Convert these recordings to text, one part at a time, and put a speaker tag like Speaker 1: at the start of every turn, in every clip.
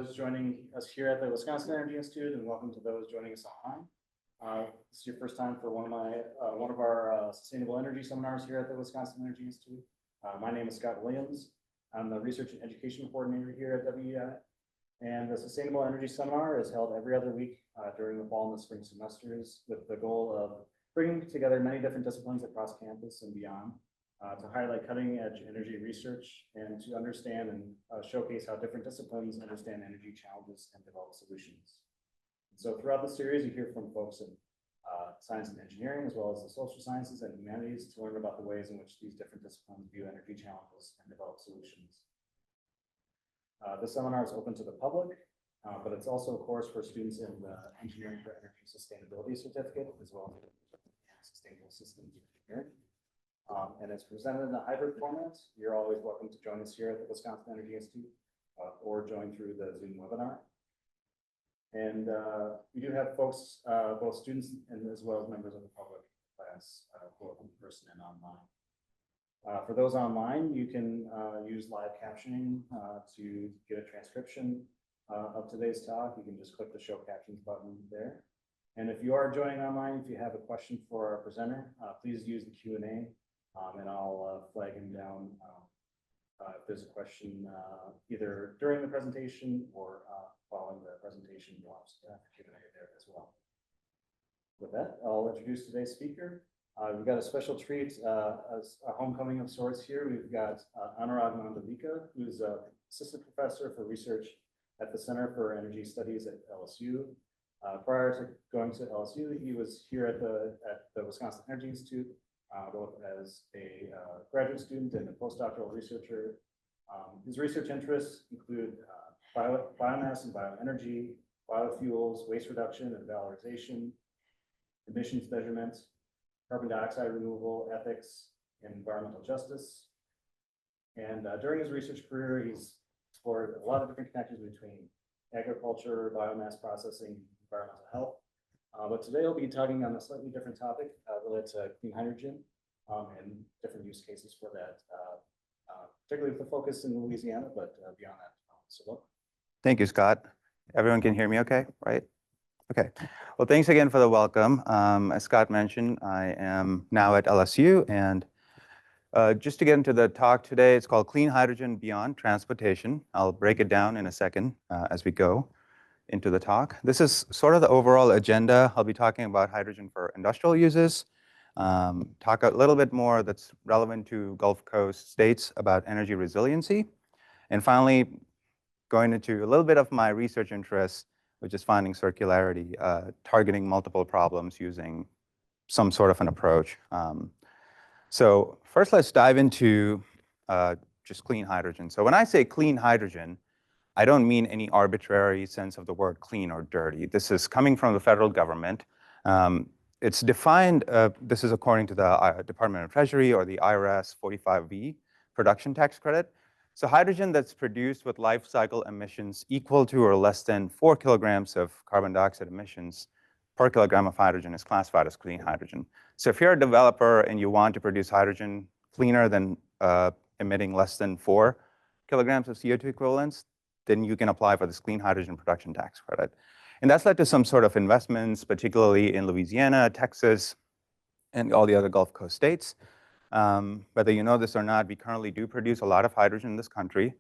Speaker 1: those joining us here at the Wisconsin Energy Institute, and welcome to those joining us online. This is your first time for one of our sustainable energy seminars here at the Wisconsin Energy Institute. My name is Scott Williams. I'm the Research and Education Coordinator here at WEI. And the Sustainable Energy Seminar is held every other week during the fall and the spring semesters with the goal of bringing together many different disciplines across campus and beyond to highlight cutting edge energy research and to understand and showcase how different disciplines understand energy challenges and develop solutions. And so throughout the series, you hear from folks in science and engineering, as well as the social sciences and humanities, to learn about the ways in which these different disciplines view energy challenges and develop solutions. This seminar is open to the public, but it's also a course for students in the Engineering for Energy Sustainability Certificate, as well as Sustainable Systems Engineering. And it's presented in a hybrid format. You're always welcome to join us here at the Wisconsin Energy Institute or join through the Zoom webinar. And we do have folks, both students and as well as members of the public class, both in person and online. For those online, you can use live captioning to get a transcription of today's talk. You can just click the show captions button there. And if you are joining online, if you have a question for our presenter, please use the Q&A and I'll flag him down if there's a question either during the presentation or following the presentation. You'll have Q&A there as well. With that, I'll introduce today's speaker. We've got a special treat, as a homecoming of sorts here. We've got Anurag Mandalika, who's an assistant professor for research at the Center for Energy Studies at LSU. Prior to going to LSU, he was here at the Wisconsin Energy Institute, both as a graduate student and a postdoctoral researcher. His research interests include biomass and bioenergy, biofuels, waste reduction and valorization, emissions measurement, carbon dioxide removal, ethics, and environmental justice. And during his research career, he's explored a lot of different connections between agriculture, biomass processing, environmental health. But today we'll be talking on a slightly different topic related to clean hydrogen and different use cases for that, particularly with the focus in Louisiana, but beyond that. So welcome.
Speaker 2: Thank you, Scott. Everyone can hear me okay, right? Okay. Well, thanks again for the welcome. As Scott mentioned, I am now at LSU, and just to get into the talk today, it's called Clean Hydrogen Beyond Transportation. I'll break it down in a second as we go into the talk. This is sort of the overall agenda. I'll be talking about hydrogen for industrial uses, talk a little bit more that's relevant to Gulf Coast states about energy resiliency, and finally, going into a little bit of my research interests, which is finding circularity, targeting multiple problems using some sort of an approach. So first, let's dive into just clean hydrogen. So when I say clean hydrogen, I don't mean any arbitrary sense of the word clean or dirty. This is coming from the federal government. It's defined, this is according to the Department of Treasury or the IRS 45V production tax credit. So hydrogen that's produced with life cycle emissions equal to or less than 4 kilograms of carbon dioxide emissions per kilogram of hydrogen is classified as clean hydrogen. So if you're a developer and you want to produce hydrogen cleaner than emitting less than 4 kilograms of CO2 equivalents, then you can apply for this clean hydrogen production tax credit. And that's led to some sort of investments, particularly in Louisiana, Texas, and all the other Gulf Coast states. Whether you know this or not, we currently do produce a lot of hydrogen in this country,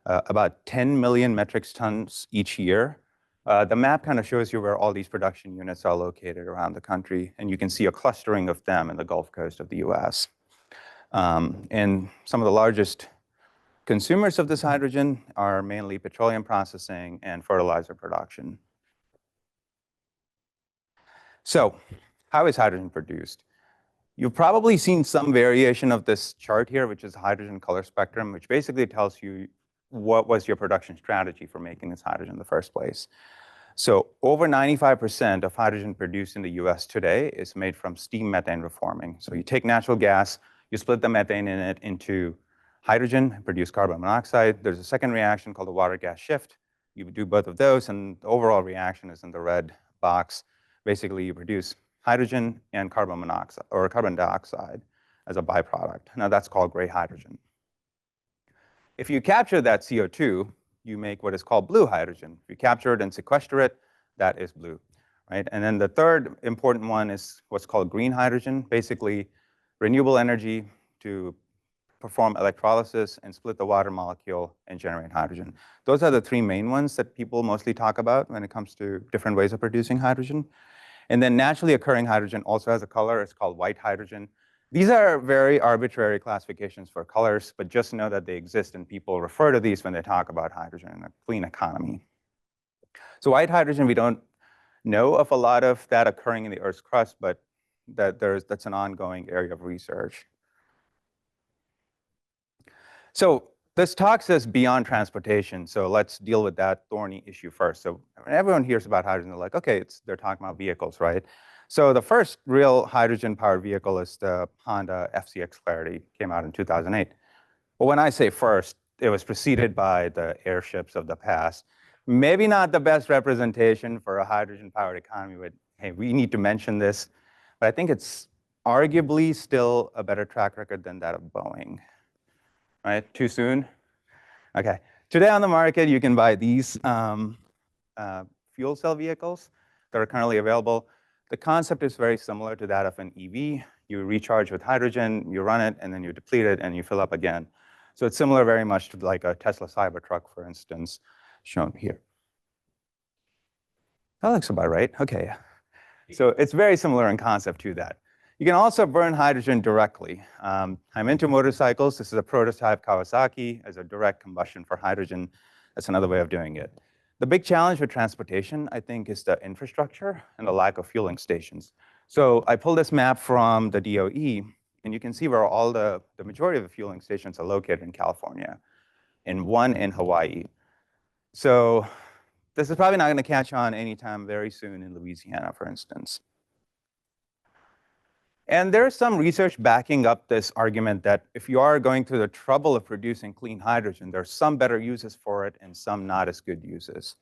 Speaker 2: about 10 million metric tons each year. The map kind of shows you where all these production units are located around the country, and you can see a clustering of them in the Gulf Coast of the US. And some of the largest consumers of this hydrogen are mainly petroleum processing and fertilizer production. So how is hydrogen produced? You've probably seen some variation of this chart here, which is hydrogen color spectrum, which basically tells you what was your production strategy for making this hydrogen in the first place. So over 95% of hydrogen produced in the US today is made from steam methane reforming. So you take natural gas, you split the methane in it into hydrogen, produce carbon monoxide. There's a second reaction called the water gas shift. You do both of those, and the overall reaction is in the red box. Basically, you produce hydrogen and carbon monoxide or carbon dioxide as a byproduct. Now that's called gray hydrogen. If you capture that CO2, you make what is called blue hydrogen. If you capture it and sequester it, that is blue, right? And then the third important one is what's called green hydrogen, basically renewable energy to perform electrolysis and split the water molecule and generate hydrogen. Those are the three main ones that people mostly talk about when it comes to different ways of producing hydrogen. And then naturally occurring hydrogen also has a color. It's called white hydrogen. These are very arbitrary classifications for colors, but just know that they exist and people refer to these when they talk about hydrogen in a clean economy. So white hydrogen, we don't know of a lot of that occurring in the Earth's crust, but that's an ongoing area of research. So this talk says beyond transportation, so let's deal with that thorny issue first. So when everyone hears about hydrogen, they're like, okay, they're talking about vehicles, right? So the first real hydrogen-powered vehicle is the Honda FCX Clarity, came out in 2008. Well, when I say first, it was preceded by the airships of the past. Maybe not the best representation for a hydrogen-powered economy, but hey, we need to mention this. But I think it's arguably still a better track record than that of Boeing. Right? Too soon? Okay. Today on the market, you can buy these fuel cell vehicles that are currently available. The concept is very similar to that of an EV. You recharge with hydrogen, you run it, and then you deplete it, and you fill up again. So it's similar very much to like a Tesla Cybertruck, for instance, shown here. That looks about right. Okay. So it's very similar in concept to that. You can also burn hydrogen directly. I'm into motorcycles. This is a prototype Kawasaki as a direct combustion for hydrogen. That's another way of doing it. The big challenge with transportation, I think, is the infrastructure and the lack of fueling stations. So I pulled this map from the DOE, and you can see where all the majority of the fueling stations are located in California, and one in Hawaii. So this is probably not going to catch on anytime very soon in Louisiana, for instance. And there's some research backing up this argument that if you are going through the trouble of producing clean hydrogen, there's some better uses for it and some not as good uses.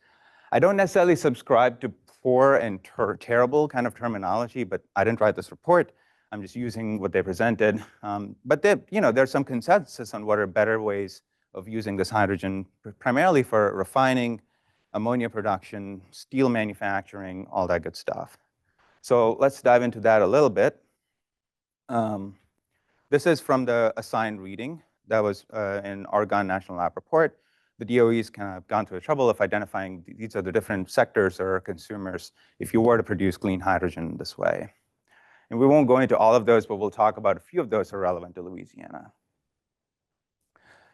Speaker 2: I don't necessarily subscribe to poor and terrible kind of terminology, but I didn't write this report. I'm just using what they presented. But there's some consensus on what are better ways of using this hydrogen, primarily for refining, ammonia production, steel manufacturing, all that good stuff. So let's dive into that a little bit. This is from the assigned reading that was in Argonne National Lab report. The DOE's kind of gone to the trouble of identifying these are the different sectors or consumers if you were to produce clean hydrogen this way. And we won't go into all of those, but we'll talk about a few of those that are relevant to Louisiana.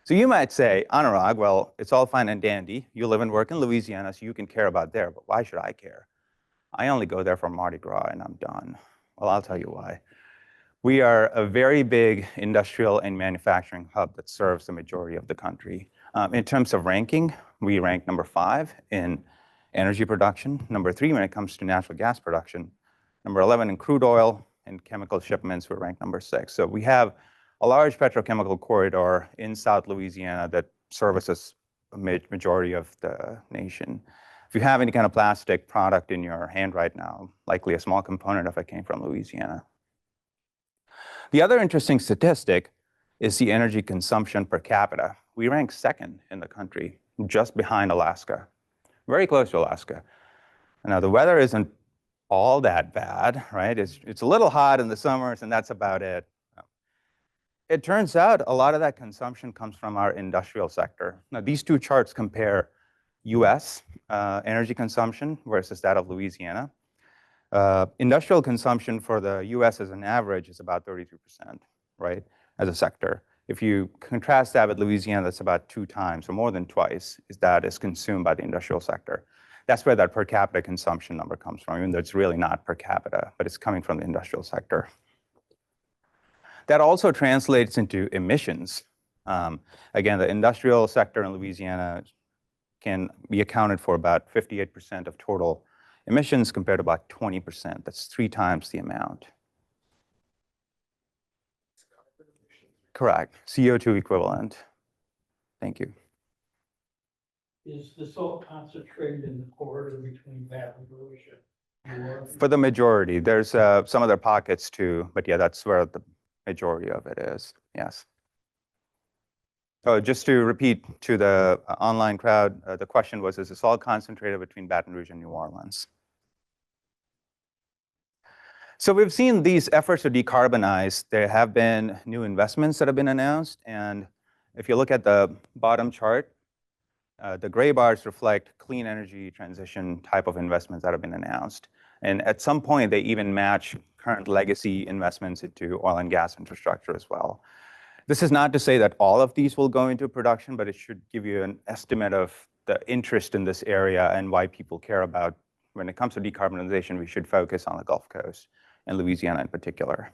Speaker 2: So you might say, Anurag, well, it's all fine and dandy. You live and work in Louisiana, so you can care about there, but why should I care? I only go there for Mardi Gras and I'm done. Well, I'll tell you why. We are a very big industrial and manufacturing hub that serves the majority of the country. In terms of ranking, we rank number 5 in energy production, number 3 when it comes to natural gas production, number 11 in crude oil, and chemical shipments, we rank number 6. So we have a large petrochemical corridor in South Louisiana that services a majority of the nation. If you have any kind of plastic product in your hand right now, likely a small component of it came from Louisiana. The other interesting statistic is the energy consumption per capita. We rank 2nd in the country, just behind Alaska, very close to Alaska. Now, the weather isn't all that bad, right? It's a little hot in the summers, and that's about it. It turns out a lot of that consumption comes from our industrial sector. Now, these two charts compare US energy consumption versus that of Louisiana. Industrial consumption for the US as an average is about 32%, right, as a sector. If you contrast that with Louisiana, that's about 2 times, or more than twice, that is consumed by the industrial sector. That's where that per capita consumption number comes from, even though it's really not per capita, but it's coming from the industrial sector. That also translates into emissions. Again, the industrial sector in Louisiana can be accounted for about 58% of total emissions compared to about 20%. That's 3 times the amount. Correct. CO2 equivalent. Thank you.
Speaker 3: Is the salt concentrated in the corridor between Baton Rouge and New Orleans?
Speaker 2: For the majority. There's some other pockets too, but yeah, that's where the majority of it is. Yes. Oh, just to repeat to the online crowd, the question was, is this all concentrated between Baton Rouge and New Orleans? So we've seen these efforts to decarbonize. There have been new investments that have been announced. And if you look at the bottom chart, the gray bars reflect clean energy transition type of investments that have been announced. And at some point, they even match current legacy investments into oil and gas infrastructure as well. This is not to say that all of these will go into production, but it should give you an estimate of the interest in this area and why people care about, when it comes to decarbonization, we should focus on the Gulf Coast and Louisiana in particular.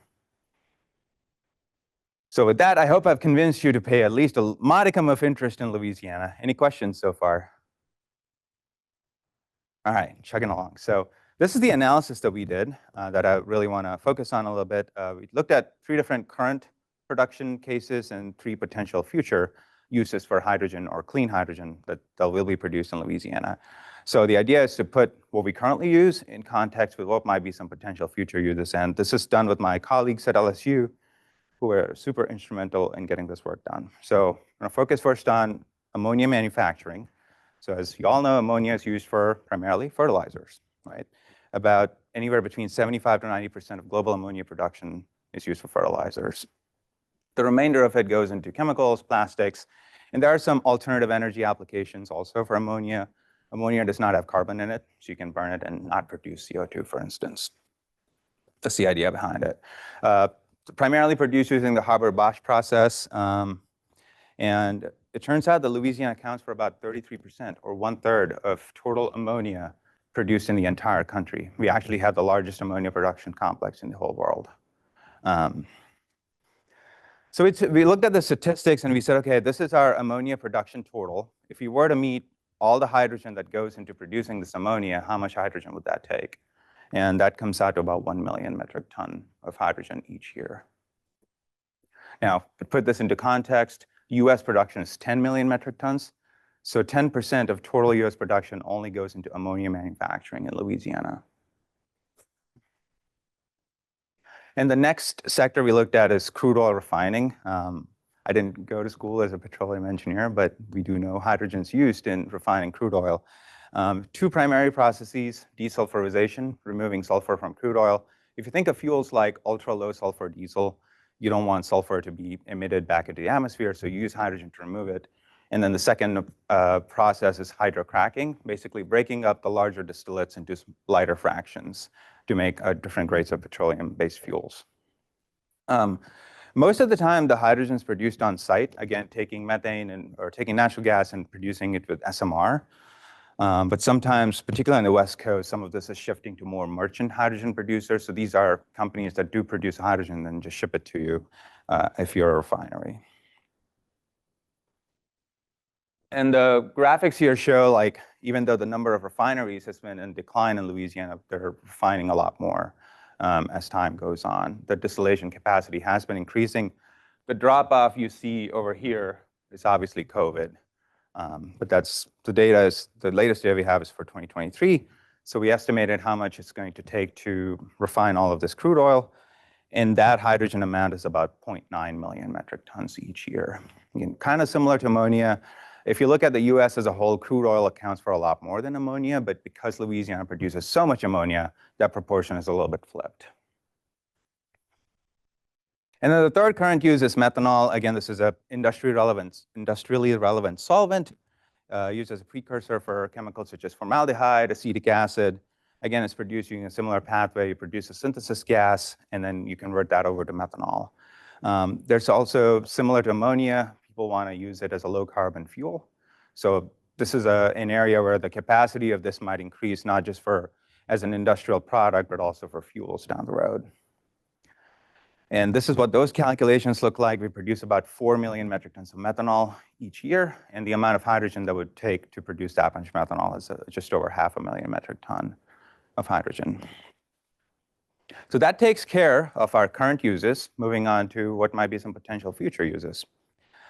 Speaker 2: So with that, I hope I've convinced you to pay at least a modicum of interest in Louisiana. Any questions so far? All right, chugging along. So this is the analysis that we did that I really want to focus on a little bit. We looked at 3 different current production cases and 3 potential future uses for hydrogen or clean hydrogen that will be produced in Louisiana. So the idea is to put what we currently use in context with what might be some potential future uses. And this is done with my colleagues at LSU, who were super instrumental in getting this work done. So I'm going to focus first on ammonia manufacturing. So as you all know, ammonia is used for primarily fertilizers, right? About anywhere between 75 to 90% of global ammonia production is used for fertilizers. The remainder of it goes into chemicals, plastics, and there are some alternative energy applications also for ammonia. Ammonia does not have carbon in it, so you can burn it and not produce CO2, for instance. That's the idea behind it. Primarily produced using the Haber-Bosch process, and it turns out that Louisiana accounts for about 33% or 1/3 of total ammonia produced in the entire country. We actually have the largest ammonia production complex in the whole world. So we looked at the statistics and we said, okay, this is our ammonia production total. If you were to meet all the hydrogen that goes into producing this ammonia, how much hydrogen would that take? And that comes out to about 1 million metric ton of hydrogen each year. Now, to put this into context, US production is 10 million metric tons. So 10% of total US production only goes into ammonia manufacturing in Louisiana. And the next sector we looked at is crude oil refining. I didn't go to school as a petroleum engineer, but we do know hydrogen's used in refining crude oil. 2 primary processes: desulfurization, removing sulfur from crude oil. If you think of fuels like ultra-low sulfur diesel, you don't want sulfur to be emitted back into the atmosphere, so you use hydrogen to remove it. And then the second process is hydrocracking, basically breaking up the larger distillates into lighter fractions to make different grades of petroleum-based fuels. Most of the time, the hydrogen is produced on site, again, taking methane or taking natural gas and producing it with SMR. But sometimes, particularly on the West Coast, some of this is shifting to more merchant hydrogen producers. So these are companies that do produce hydrogen and just ship it to you if you're a refinery. And the graphics here show, like, even though the number of refineries has been in decline in Louisiana, they're refining a lot more as time goes on. The distillation capacity has been increasing. The drop-off you see over here is obviously COVID. But that's the latest data we have is for 2023. So we estimated how much it's going to take to refine all of this crude oil. And that hydrogen amount is about 0.9 million metric tons each year. Again, kind of similar to ammonia. If you look at the US as a whole, crude oil accounts for a lot more than ammonia, but because Louisiana produces so much ammonia, that proportion is a little bit flipped. And then the third current use is methanol. Again, this is an industrially relevant solvent used as a precursor for chemicals such as formaldehyde, acetic acid. Again, it's produced using a similar pathway. You produce a synthesis gas, and then you convert that over to methanol. There's also, similar to ammonia, people want to use it as a low-carbon fuel. So this is an area where the capacity of this might increase, not just as an industrial product, but also for fuels down the road. And this is what those calculations look like. We produce about 4 million metric tons of methanol each year, and the amount of hydrogen that would take to produce that much methanol is just over 500,000 metric ton of hydrogen. So that takes care of our current uses, moving on to what might be some potential future uses.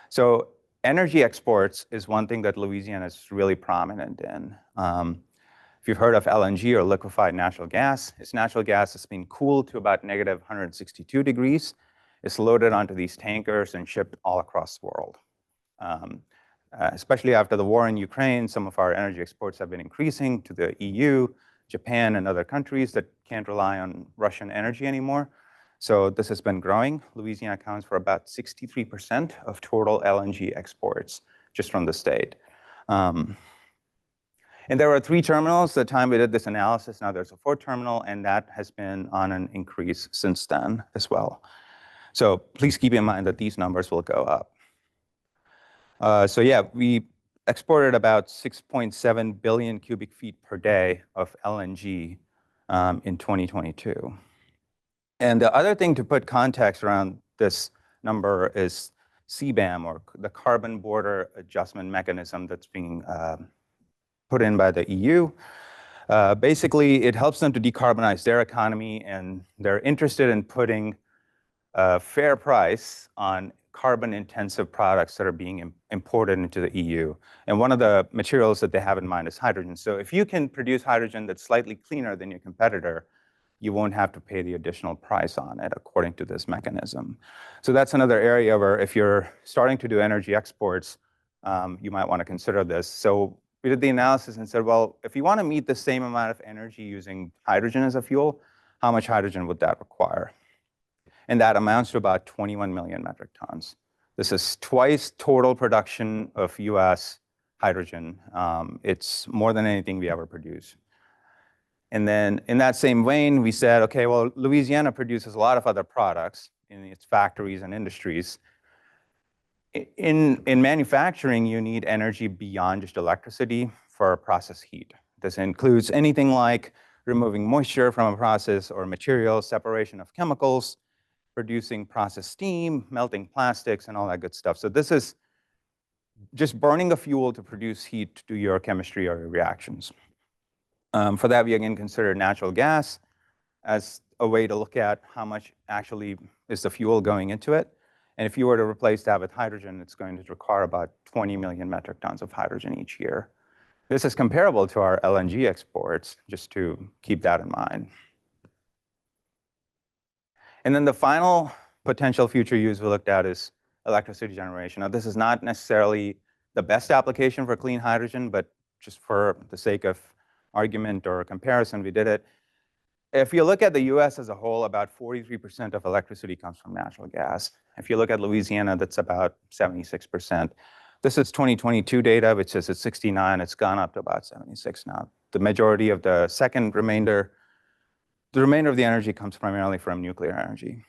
Speaker 2: So energy exports is one thing that Louisiana is really prominent in. If you've heard of LNG or liquefied natural gas, it's natural gas that's been cooled to about negative 162 degrees. It's loaded onto these tankers and shipped all across the world. Especially after the war in Ukraine, some of our energy exports have been increasing to the EU, Japan, and other countries that can't rely on Russian energy anymore. So this has been growing. Louisiana accounts for about 63% of total LNG exports just from the state. And there were 3 terminals the time we did this analysis. Now there's a 4th terminal, and that has been on an increase since then as well. So please keep in mind that these numbers will go up. So yeah, we exported about 6.7 billion cubic feet per day of LNG in 2022. And the other thing to put context around this number is CBAM, or the Carbon Border Adjustment Mechanism that's being put in by the EU. Basically, it helps them to decarbonize their economy, and they're interested in putting a fair price on carbon-intensive products that are being imported into the EU. And one of the materials that they have in mind is hydrogen. So if you can produce hydrogen that's slightly cleaner than your competitor, you won't have to pay the additional price on it according to this mechanism. So that's another area where if you're starting to do energy exports, you might want to consider this. So we did the analysis and said, well, if you want to meet the same amount of energy using hydrogen as a fuel, how much hydrogen would that require? And that amounts to about 21 million metric tons. This is twice total production of US hydrogen. It's more than anything we ever produce. And then in that same vein, we said, okay, well, Louisiana produces a lot of other products in its factories and industries. In manufacturing, you need energy beyond just electricity for process heat. This includes anything like removing moisture from a process or material, separation of chemicals, producing process steam, melting plastics, and all that good stuff. So this is just burning a fuel to produce heat to do your chemistry or your reactions. For that, we again consider natural gas as a way to look at how much actually is the fuel going into it. And if you were to replace that with hydrogen, it's going to require about 20 million metric tons of hydrogen each year. This is comparable to our LNG exports, just to keep that in mind. And then the final potential future use we looked at is electricity generation. Now, this is not necessarily the best application for clean hydrogen, but just for the sake of argument or comparison, we did it. If you look at the US as a whole, about 43% of electricity comes from natural gas. If you look at Louisiana, that's about 76%. This is 2022 data, which is at 69. It's gone up to about 76 now. The majority of the remainder of the energy comes primarily from nuclear energy.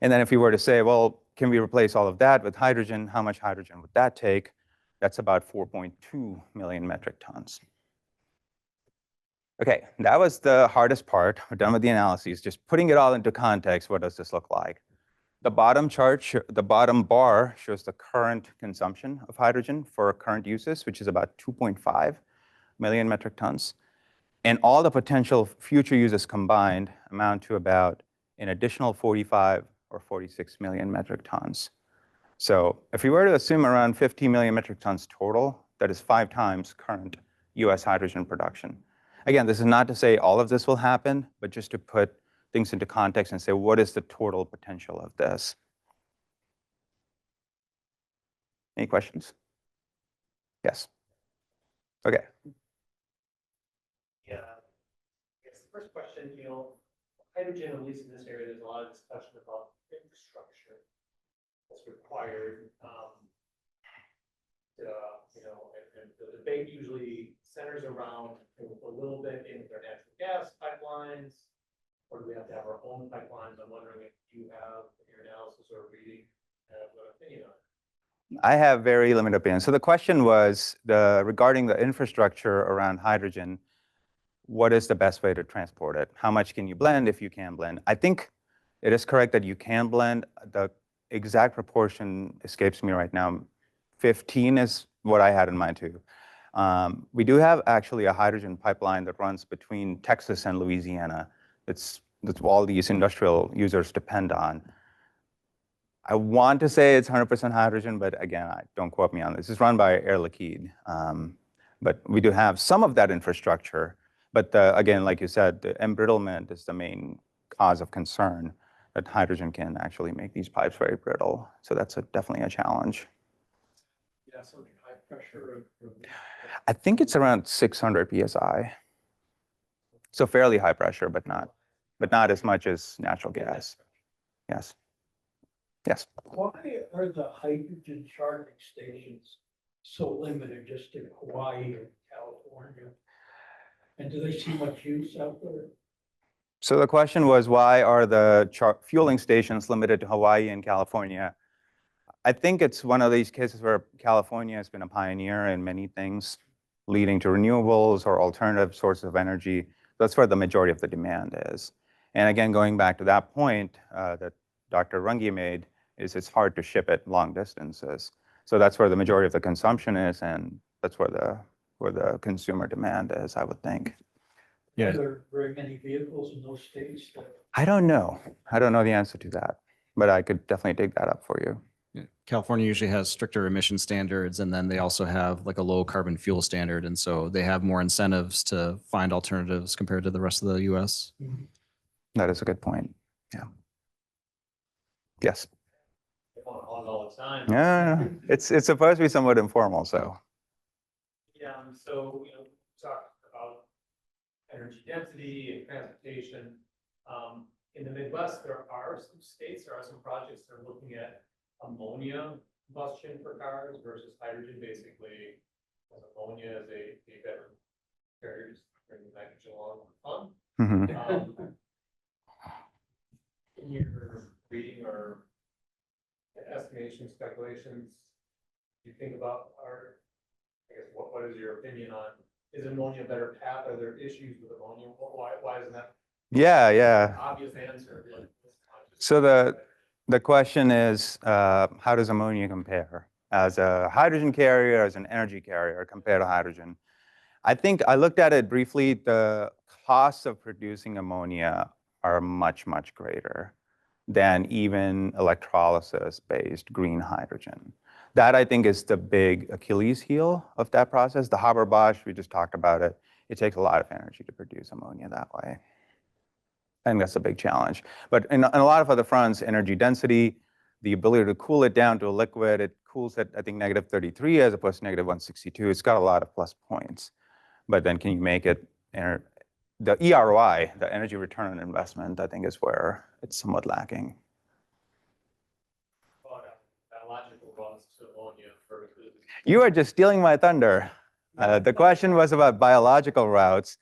Speaker 2: And then if you were to say, well, can we replace all of that with hydrogen? How much hydrogen would that take? That's about 4.2 million metric tons. Okay, that was the hardest part. We're done with the analyses. Just putting it all into context, what does this look like? The bottom chart, the bottom bar shows the current consumption of hydrogen for current uses, which is about 2.5 million metric tons. And all the potential future uses combined amount to about an additional 45 or 46 million metric tons. So if we were to assume around 50 million metric tons total, that is 5 times current US hydrogen production. Again, this is not to say all of this will happen, but just to put things into context and say, what is the total potential of this? Any questions? Yes. Okay.
Speaker 4: Yeah. I guess the first question, hydrogen, at least in this area, there's a lot of discussion about infrastructure that's required. And the debate usually centers around a little bit in their natural gas pipelines, or do we have to have our own pipelines? I'm wondering if you have in your analysis or reading have an opinion on it.
Speaker 2: I have very limited opinion. So the question was regarding the infrastructure around hydrogen. What is the best way to transport it? How much can you blend if you can blend? I think it is correct that you can blend. The exact proportion escapes me right now. 15 is what I had in mind too. We do have actually a hydrogen pipeline that runs between Texas and Louisiana. That's all these industrial users depend on. I want to say it's 100% hydrogen, but again, don't quote me on this. It's run by Air Liquide. But we do have some of that infrastructure. But again, like you said, the embrittlement is the main cause of concern, that hydrogen can actually make these pipes very brittle. So that's definitely a challenge.
Speaker 3: That's a high pressure.
Speaker 2: I think it's around 600 PSI. So fairly high pressure, but not as much as natural gas. Yes. Yes.
Speaker 3: Why are the hydrogen charging stations so limited just in Hawaii and California? And do they see much use out there?
Speaker 2: So the question was, why are the fueling stations limited to Hawaii and California? I think it's one of these cases where California has been a pioneer in many things, leading to renewables or alternative sources of energy. That's where the majority of the demand is. And again, going back to that point that Dr. Rungi made, is it's hard to ship it long distances. So that's where the majority of the consumption is, and that's where the consumer demand is, I would think.
Speaker 3: Are there very many vehicles in those states that?
Speaker 2: I don't know. I don't know the answer to that, but I could definitely dig that up for you.
Speaker 5: Yeah, California usually has stricter emission standards, and then they also have like a low carbon fuel standard. And so they have more incentives to find alternatives compared to the rest of the US.
Speaker 2: That is a good point. Yeah. Yes.
Speaker 4: On all the time.
Speaker 2: Yeah, it's supposed to be somewhat informal, so.
Speaker 4: Yeah, so, talk about energy density and transportation. In the Midwest, there are some states, there are some projects that are looking at ammonia combustion for cars versus hydrogen, basically. As ammonia is a better carrier, just bring the nitrogen along for fun.
Speaker 2: Mhm.
Speaker 4: In your reading or estimation, speculations, you think about I guess, what is your opinion on, is ammonia a better path? Are there issues with ammonia? Why isn't that
Speaker 2: Yeah.
Speaker 4: obvious answer?
Speaker 2: So the question is, how does ammonia compare as a hydrogen carrier, as an energy carrier compared to hydrogen? I think I looked at it briefly. The costs of producing ammonia are much, much greater than even electrolysis-based green hydrogen. That, I think, is the big Achilles heel of that process. The Haber-Bosch, we just talked about it. It takes a lot of energy to produce ammonia that way. I think that's a big challenge. But in a lot of other fronts, energy density, the ability to cool it down to a liquid, it cools at, I think, -33 as opposed to -162. It's got a lot of plus points. But then can you make it, the EROI, the energy return on investment, I think is where it's somewhat lacking.
Speaker 4: Biological routes to ammonia versus.
Speaker 2: You are just stealing my thunder. The question was about biological routes.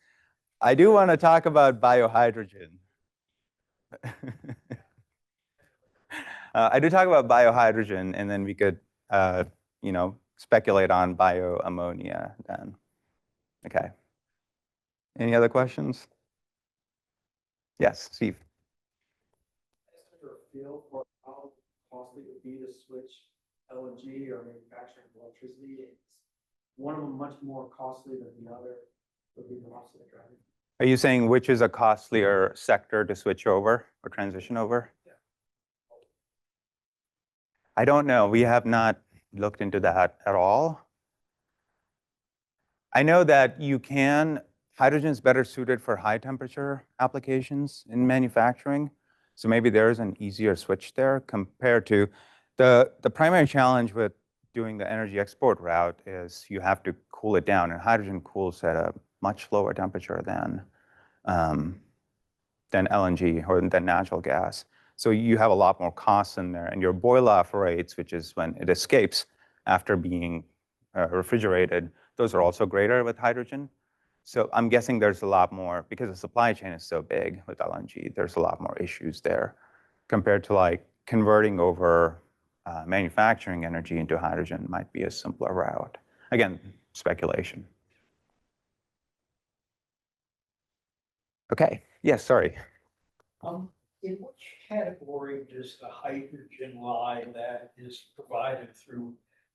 Speaker 2: I do want to talk about biohydrogen. I do talk about biohydrogen, and then we could, speculate on bioammonia then. Okay. Any other questions? Yes, Steve.
Speaker 6: Feel for how costly it would be to switch LNG or manufacturing electricity? Is one of them much more costly than the other? Would be the opposite, right?
Speaker 2: Are you saying which is a costlier sector to switch over or transition over?
Speaker 6: Yeah.
Speaker 2: I don't know. We have not looked into that at all. I know that hydrogen is better suited for high temperature applications in manufacturing. So maybe there is an easier switch there compared to the primary challenge with doing the energy export route is you have to cool it down, and hydrogen cools at a much lower temperature than LNG or than natural gas. So you have a lot more costs in there, and your boil-off rates, which is when it escapes after being refrigerated, those are also greater with hydrogen. So I'm guessing there's a lot more, because the supply chain is so big with LNG, there's a lot more issues there compared to like converting over manufacturing energy into hydrogen might be a simpler route. Again, speculation. Okay, yes, sorry.
Speaker 3: In which category does the hydrogen lie that is provided through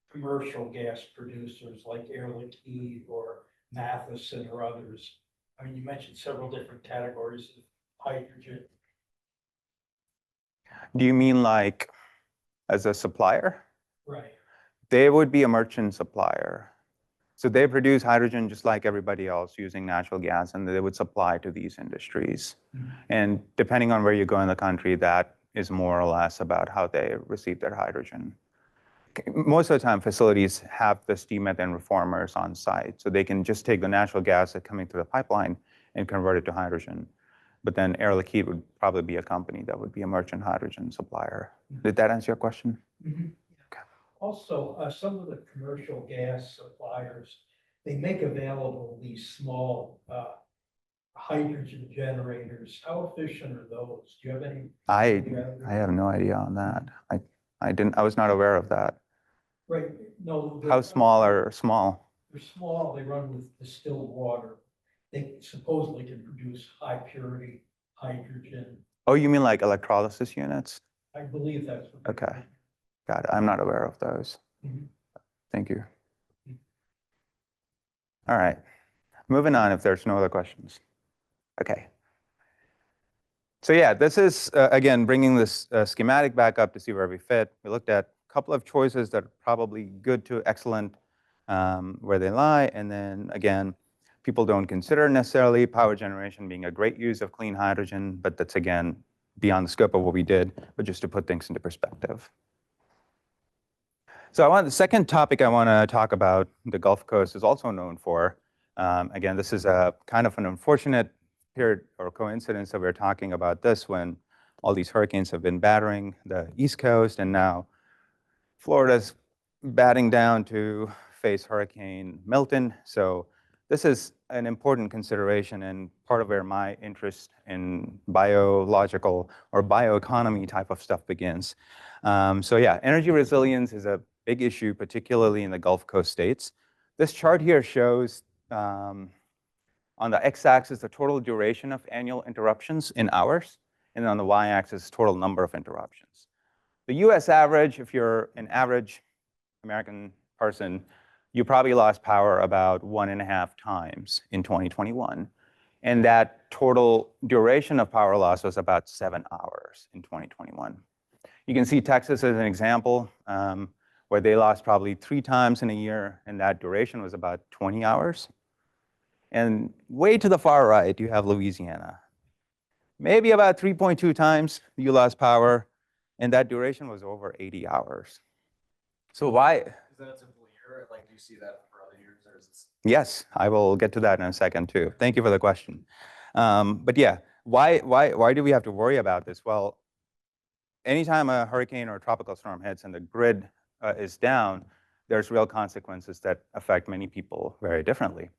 Speaker 3: commercial gas producers like Air Liquide or Matheson or others? I mean, you mentioned several different categories of hydrogen.
Speaker 2: Do you mean like as a supplier?
Speaker 3: Right.
Speaker 2: They would be a merchant supplier. So they produce hydrogen just like everybody else using natural gas, and they would supply to these industries. And depending on where you go in the country, that is more or less about how they receive their hydrogen. most of the time facilities have the steam methane reformers on site, so they can just take the natural gas that's coming through the pipeline and convert it to hydrogen. But then Air Liquide would probably be a company that would be a merchant hydrogen supplier. Did that answer your question?
Speaker 3: Also, some of the commercial gas suppliers, they make available these small hydrogen generators. How efficient are those? Do you have any?
Speaker 2: I have no idea on that. I was not aware of that.
Speaker 3: Right, no.
Speaker 2: How small are small?
Speaker 3: They're small, they run with distilled water. They supposedly can produce high purity hydrogen.
Speaker 2: Oh, you mean like electrolysis units?
Speaker 3: I believe that's what. they
Speaker 2: Okay.
Speaker 3: do.
Speaker 2: Got it. I'm not aware of those.
Speaker 3: Mhm.
Speaker 2: Thank you. All right. Moving on if there's no other questions. Okay. So yeah, this is, again, bringing this schematic back up to see where we fit. We looked at a couple of choices that are probably good to excellent where they lie. And then again, people don't consider necessarily power generation being a great use of clean hydrogen, but that's again, beyond the scope of what we did, but just to put things into perspective. So the second topic I want to talk about, the Gulf Coast is also known for. Again, this is a kind of an unfortunate period or coincidence that we're talking about this when all these hurricanes have been battering the East Coast, and now Florida's batting down to face Hurricane Milton. So this is an important consideration and part of where my interest in biological or bioeconomy type of stuff begins. So yeah, energy resilience is a big issue, particularly in the Gulf Coast states. This chart here shows on the x-axis the total duration of annual interruptions in hours, and on the y-axis total number of interruptions. The US average, if you're an average American person, you probably lost power about 1.5 times in 2021. And that total duration of power loss was about 7 hours in 2021. You can see Texas as an example, where they lost probably 3 times in a year, and that duration was about 20 hours. And way to the far right, you have Louisiana. Maybe about 3.2 times you lost power, and that duration was over 80 hours. So why?
Speaker 1: Is that a typical year? Like, do you see that for other years, or is it?
Speaker 2: Yes, I will get to that in a second too. Thank you for the question. But yeah, why do we have to worry about this? Well, anytime a hurricane or a tropical storm hits and the grid is down, there's real consequences that affect many people very differently.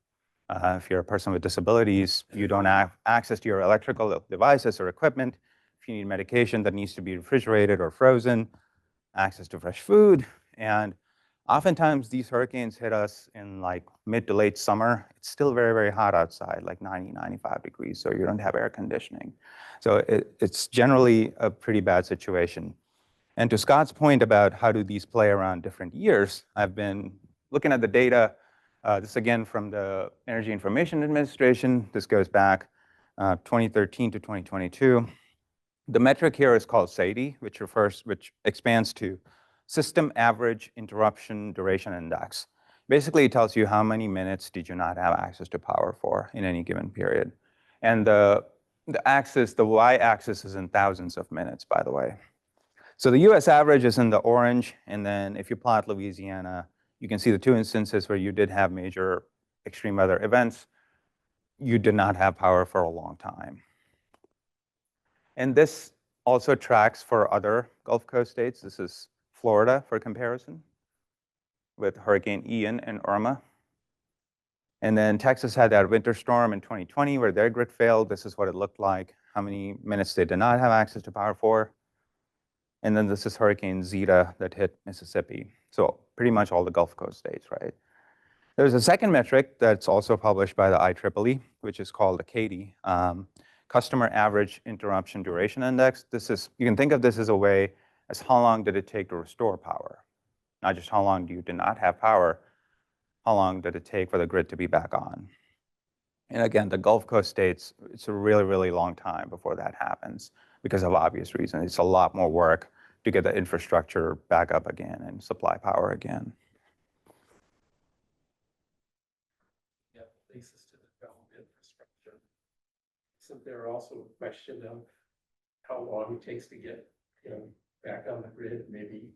Speaker 2: If you're a person with disabilities, you don't have access to your electrical devices or equipment. If you need medication that needs to be refrigerated or frozen, access to fresh food. And oftentimes these hurricanes hit us in like mid to late summer. It's still very, very hot outside, like 90, 95 degrees, so you don't have air conditioning. So it's generally a pretty bad situation. And to Scott's point about how do these play around different years, I've been looking at the data. This again from the Energy Information Administration. This goes back 2013 to 2022. The metric here is called SAIDI, which expands to System Average Interruption Duration Index. Basically, it tells you how many minutes did you not have access to power for in any given period. And the y-axis is in thousands of minutes, by the way. So the US average is in the orange, and then if you plot Louisiana, you can see the 2 instances where you did have major extreme weather events. You did not have power for a long time. And this also tracks for other Gulf Coast states. This is Florida for comparison with Hurricane Ian and Irma. And then Texas had that winter storm in 2020 where their grid failed. This is what it looked like, how many minutes they did not have access to power for. And then this is Hurricane Zeta that hit Mississippi. So pretty much all the Gulf Coast states, right? There's a second metric that's also published by the IEEE, which is called the CAIDI, Customer Average Interruption Duration Index. You can think of this as a way as how long did it take to restore power? Not just how long did not have power, how long did it take for the grid to be back on? And again, the Gulf Coast states, it's a really, really long time before that happens because of obvious reasons. It's a lot more work to get the infrastructure back up again and supply power again.
Speaker 7: Yeah, basis to develop infrastructure. Isn't there also a question of how long it takes to get, back on the grid? Maybe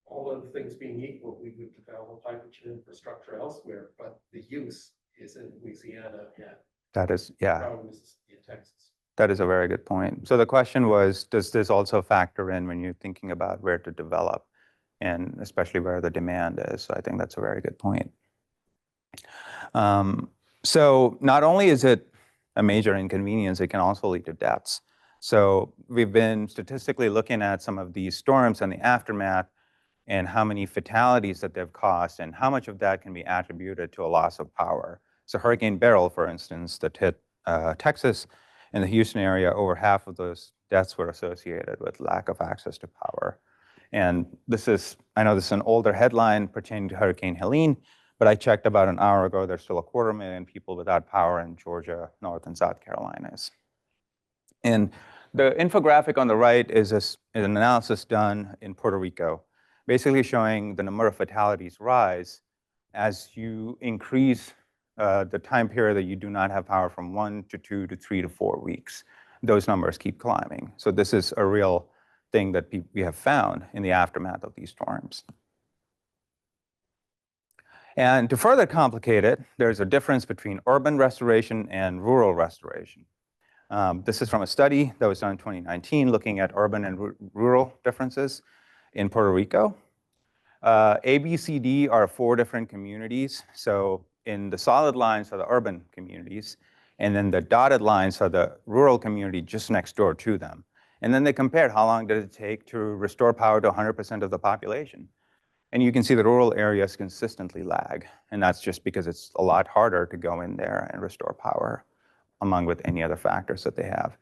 Speaker 7: all other things being equal, we would develop hydrogen infrastructure elsewhere, but the use is in Louisiana and
Speaker 2: That is, yeah,
Speaker 7: probably Mississippi and Texas.
Speaker 2: that is a very good point. So the question was, does this also factor in when you're thinking about where to develop, and especially where the demand is? So I think that's a very good point. So not only is it a major inconvenience, it can also lead to deaths. So we've been statistically looking at some of these storms and the aftermath and how many fatalities that they've caused and how much of that can be attributed to a loss of power. So Hurricane Beryl, for instance, that hit Texas and the Houston area, over half of those deaths were associated with lack of access to power. And this is, I know this is an older headline pertaining to Hurricane Helene, but I checked about an hour ago, there's still 250,000 people without power in Georgia, North and South Carolinas. And the infographic on the right is an analysis done in Puerto Rico, basically showing the number of fatalities rise as you increase the time period that you do not have power from 1 to 2 to 3 to 4 weeks. Those numbers keep climbing. So this is a real thing that we have found in the aftermath of these storms. And to further complicate it, there's a difference between urban restoration and rural restoration. This is from a study that was done in 2019 looking at urban and rural differences in Puerto Rico. A, B, C, D are 4 different communities. So in the solid lines are the urban communities, and then the dotted lines are the rural community just next door to them. And then they compared how long did it take to restore power to 100% of the population. And you can see the rural areas consistently lag. And that's just because it's a lot harder to go in there and restore power, among with any other factors that they have.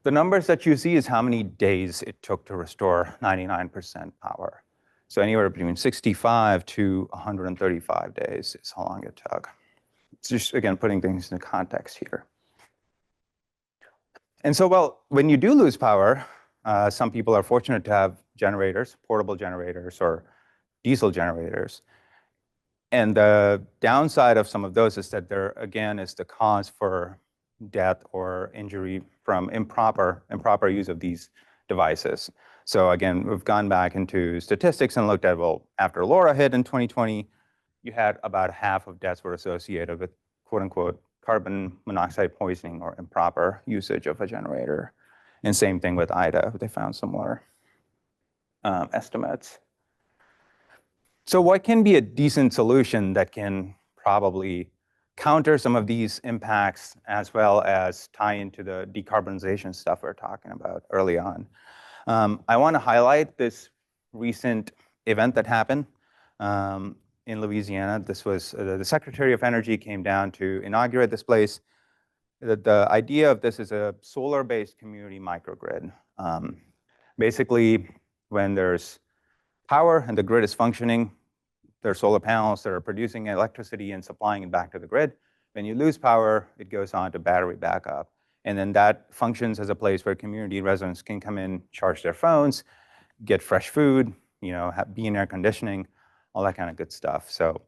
Speaker 2: The numbers that you see is how many days it took to restore 99% power. So anywhere between 65 to 135 days is how long it took. It's just, again, putting things into context here. And so, well, when you do lose power, some people are fortunate to have generators, portable generators or diesel generators. And the downside of some of those is that there, again, is the cause for death or injury from improper use of these devices. So again, we've gone back into statistics and looked at, well, after Laura hit in 2020, you had about half of deaths were associated with quote unquote carbon monoxide poisoning or improper usage of a generator. And same thing with Ida, they found similar estimates. So what can be a decent solution that can probably counter some of these impacts as well as tie into the decarbonization stuff we were talking about early on? I want to highlight this recent event that happened in Louisiana. This was the Secretary of Energy came down to inaugurate this place. The idea of this is a solar-based community microgrid. Basically, when there's power and the grid is functioning, there are solar panels that are producing electricity and supplying it back to the grid. When you lose power, it goes on to battery backup. And then that functions as a place where community residents can come in, charge their phones, get fresh food, be in air conditioning, all that kind of good stuff. So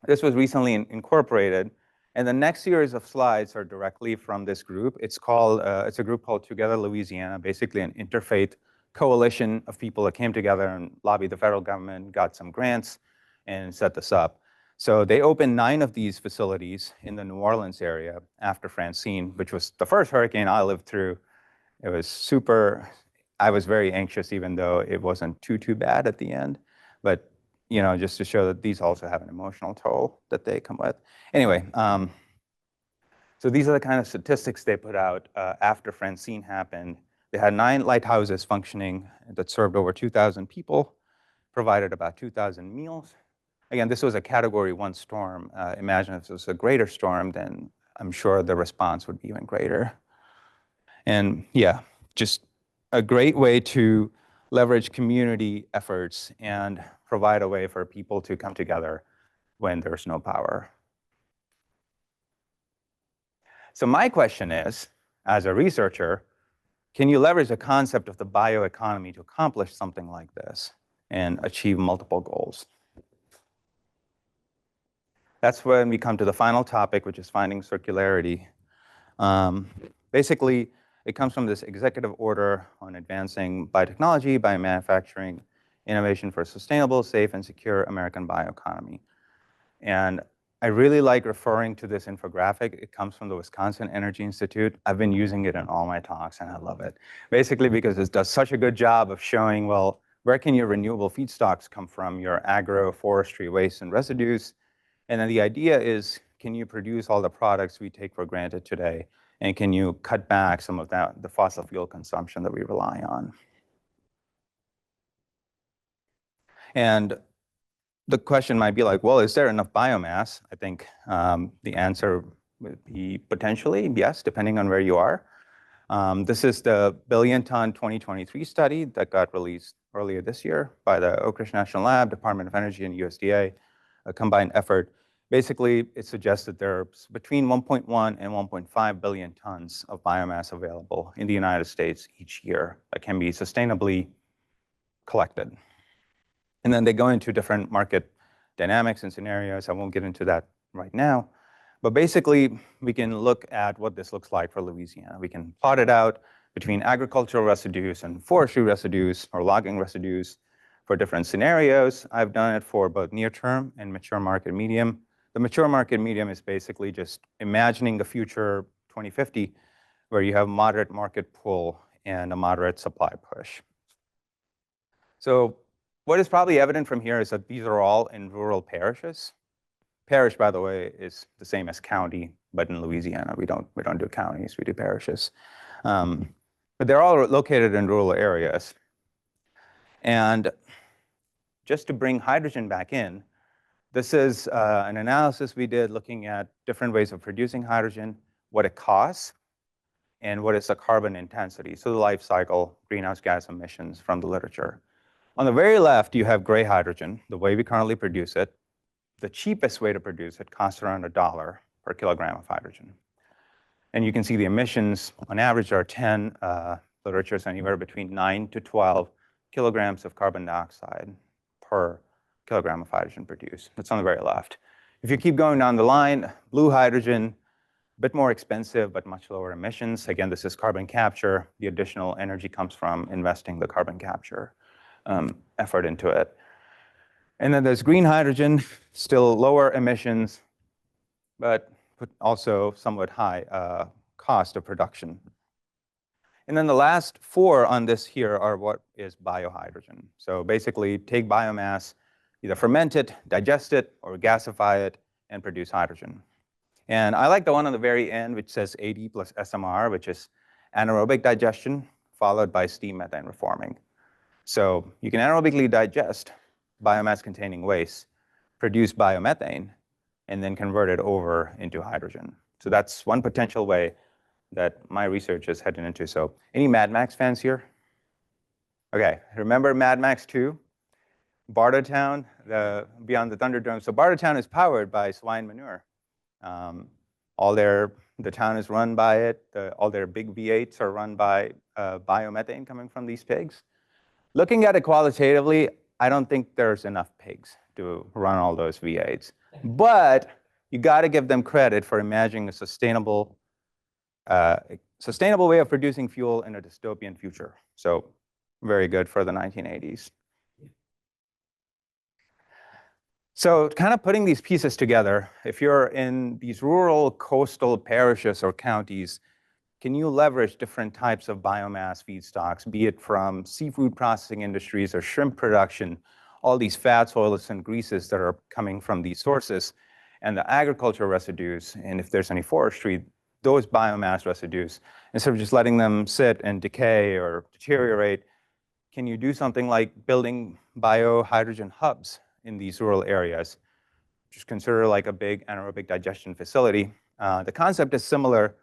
Speaker 2: this was recently incorporated. And the next series of slides are directly from this group. It's a group called Together Louisiana, basically an interfaith coalition of people that came together and lobbied the federal government, got some grants, and set this up. So they opened 9 of these facilities in the New Orleans area after Francine, which was the first hurricane I lived through. It was I was very anxious, even though it wasn't too bad at the end. But, just to show that these also have an emotional toll that they come with. Anyway, so these are the kind of statistics they put out after Francine happened. They had 9 lighthouses functioning that served over 2,000 people, provided about 2,000 meals. Again, this was a Category 1 storm. Imagine if this was a greater storm, then I'm sure the response would be even greater. And yeah, just a great way to leverage community efforts and provide a way for people to come together when there's no power. So my question is, as a researcher, can you leverage the concept of the bioeconomy to accomplish something like this and achieve multiple goals? That's when we come to the final topic, which is finding circularity. Basically, it comes from this executive order on advancing biotechnology, biomanufacturing, Innovation for a Sustainable, Safe, and Secure American Bioeconomy. And I really like referring to this infographic. It comes from the Wisconsin Energy Institute. I've been using it in all my talks, and I love it. Basically because it does such a good job of showing, well, where can your renewable feedstocks come from, your agroforestry waste and residues? And then the idea is, can you produce all the products we take for granted today? And can you cut back some of that, the fossil fuel consumption that we rely on? And the question might be like, well, is there enough biomass? I think the answer would be potentially yes, depending on where you are. This is the billion-ton 2023 study that got released earlier this year by the Oak Ridge National Lab, Department of Energy, and USDA, a combined effort. Basically, it suggests that there's between 1.1 and 1.5 billion tons of biomass available in the United States each year that can be sustainably collected. And then they go into different market dynamics and scenarios. I won't get into that right now. But basically, we can look at what this looks like for Louisiana. We can plot it out between agricultural residues and forestry residues or logging residues for different scenarios. I've done it for both near-term and mature market medium. The mature market medium is basically just imagining the future 2050, where you have moderate market pull and a moderate supply push. So what is probably evident from here is that these are all in rural parishes. Parish, by the way, is the same as county, but in Louisiana, we don't do counties, we do parishes. But they're all located in rural areas. And just to bring hydrogen back in, this is an analysis we did looking at different ways of producing hydrogen, what it costs, and what is the carbon intensity, so the life cycle greenhouse gas emissions from the literature. On the very left, you have gray hydrogen, the way we currently produce it. The cheapest way to produce it costs around $1 per kilogram of hydrogen. And you can see the emissions, on average, are 10, literature is anywhere between 9 to 12 kilograms of carbon dioxide per kilogram of hydrogen produced. That's on the very left. If you keep going down the line, blue hydrogen, a bit more expensive, but much lower emissions. Again, this is carbon capture. The additional energy comes from investing the carbon capture effort into it. And then there's green hydrogen, still lower emissions, but also somewhat high cost of production. And then the last four on this here are what is biohydrogen. So basically take biomass, either ferment it, digest it, or gasify it and produce hydrogen. And I like the one on the very end, which says AD plus SMR, which is anaerobic digestion, followed by steam methane reforming. So you can anaerobically digest biomass-containing waste, produce biomethane, and then convert it over into hydrogen. So that's one potential way that my research is heading into. So any Mad Max fans here? Okay, remember Mad Max 2? Bartertown, Beyond the Thunderdome. So Bartertown is powered by swine manure. The town is run by it. All their big V8s are run by biomethane coming from these pigs. Looking at it qualitatively, I don't think there's enough pigs to run all those V8s. But you got to give them credit for imagining a sustainable way of producing fuel in a dystopian future. So very good for the 1980s. So kind of putting these pieces together, if you're in these rural coastal parishes or counties, can you leverage different types of biomass feedstocks, be it from seafood processing industries or shrimp production, all these fats, oils, and greases that are coming from these sources, and the agricultural residues, and if there's any forestry, those biomass residues, instead of just letting them sit and decay or deteriorate, can you do something like building biohydrogen hubs in these rural areas? Just consider like a big anaerobic digestion facility. The concept is similar